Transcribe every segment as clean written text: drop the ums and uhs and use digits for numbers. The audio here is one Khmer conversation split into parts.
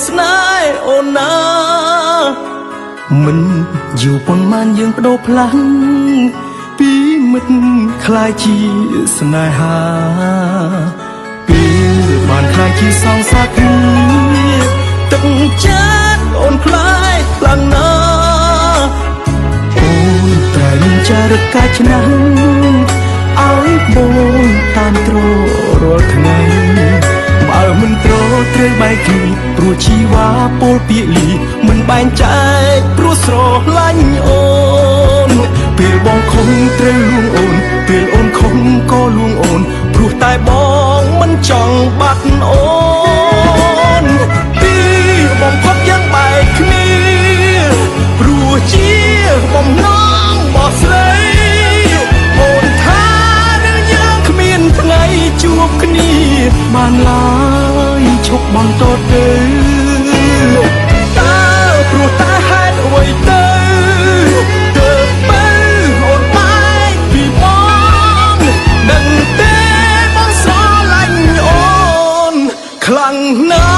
ស្នេហ៍អូនណាមិនយូរប៉ុន្មានយើងបដូរផ្លាំងពីមិត្តคล้ายជាស្នេហាពេលបានคล้ายជាសងសាគ្នាទឹកចិត្តអូនคล้ายខ្លាំងណាស់អូនតែមានចរិតកាចណាស់ឲ្យបងតាមត្ររាល់ថ្ងៃបើមិនត្រត្រូវបែកគ្នាព្រោះជីវ៉ាពោលពាក្យលីមិនបែងចែកព្រោះស្រឡាញ់អូនពេលបងខំត្រូវលួងអូនពេលអូនខំក៏លួងអូនព្រោះតែបងមិនចង់បាត់អូនពីបងផុតយ៉ាងបែកគ្នាព្រោះជាបំណងរបស់ស្រីអូនថារឿងយើងគ្មានថ្ងៃជួបគ្នាបានឡើយឈប់បន្តទៅតើព្រោះតែហេតុអ្វីទៅទើបទៅអូនបែកពីបងដឹងទេបងស្រឡាញ់អូនខ្លាំងណាស់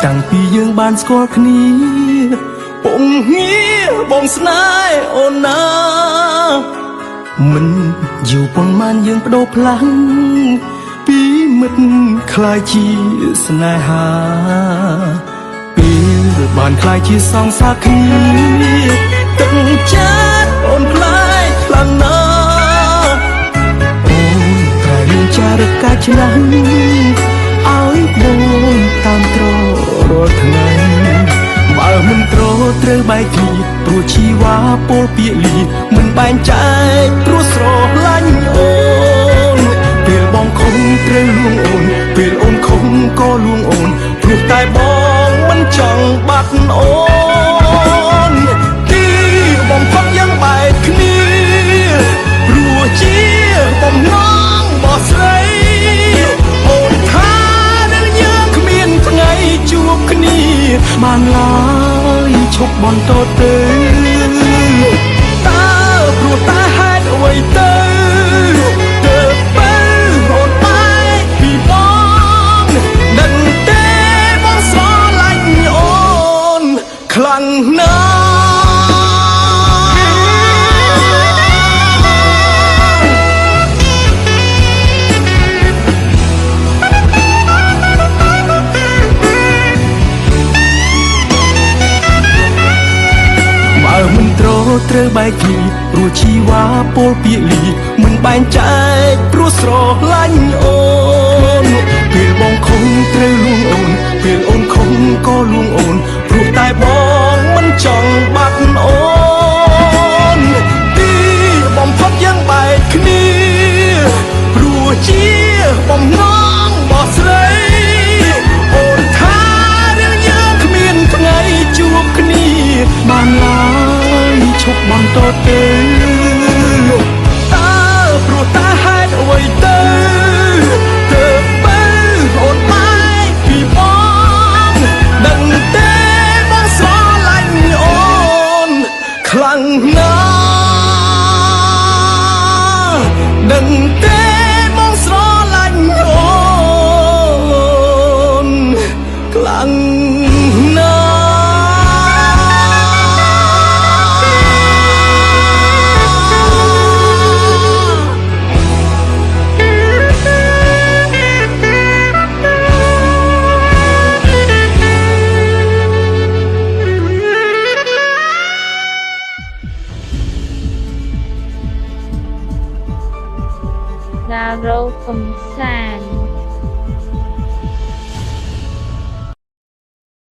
តាំងពីយើងបានស្គាល់គ្នាពុំងារបងស្នេហ៍អូនណាមិនយូរប៉ុន្មានយើងបដូរផ្លាំងពីមិត្តคล้ายជាស្នេហាពេលបានคล้ายជាសងសាគ្នាទឹកចិត្តអូនคล้ายខ្លាំងណាស់អូនតែមានចរិតកាចណាស់ឲ្យបងតាមត្ររាល់ថ្ងៃបើមិនត្រូវបែកគ្នាព្រោះជីវ៉ាពោលពាក្យលីមិនបែងចែកព្រោះស្រឡាញ់អូនពេលបងខំត្រូវលួងអូនពេលអូនខំក៏លួងអូនព្រោះតែបងមិនចង់បាត់អូនទីបងផុតយ៉ាងបែកគ្នាព្រោះជាបំណងរបស់ស្រីអូនថានឹងយើងគ្មានថ្ងៃជួបគ្នាបានឡើយឈប់បន្តទៅតើព្រោះតែហេតុអ្វីទៅទើបទៅអូនបែកពីបងដឹងទេបងស្រឡាញ់អូនខ្លាំងណាស់មិនត្រូវបែកគ្នាព្រោះជីវ៉ាពោលពាក្យលីមិនបែងចែកព្រោះស្រឡាញ់អូនពេលបងខំត្រូវលួងអូនពេលអូនខំក៏លួងអូនព្រោះតែបងមិនចង់បាត់អូនទីបំផុតយ៉ាងបែកគ្នាព្រោះជាបំណងរបស់ស្រីអូនថារឿងយើងគ្មានថ្ងៃជួបគ្នាបានឡើយឈប់បន្តទៅ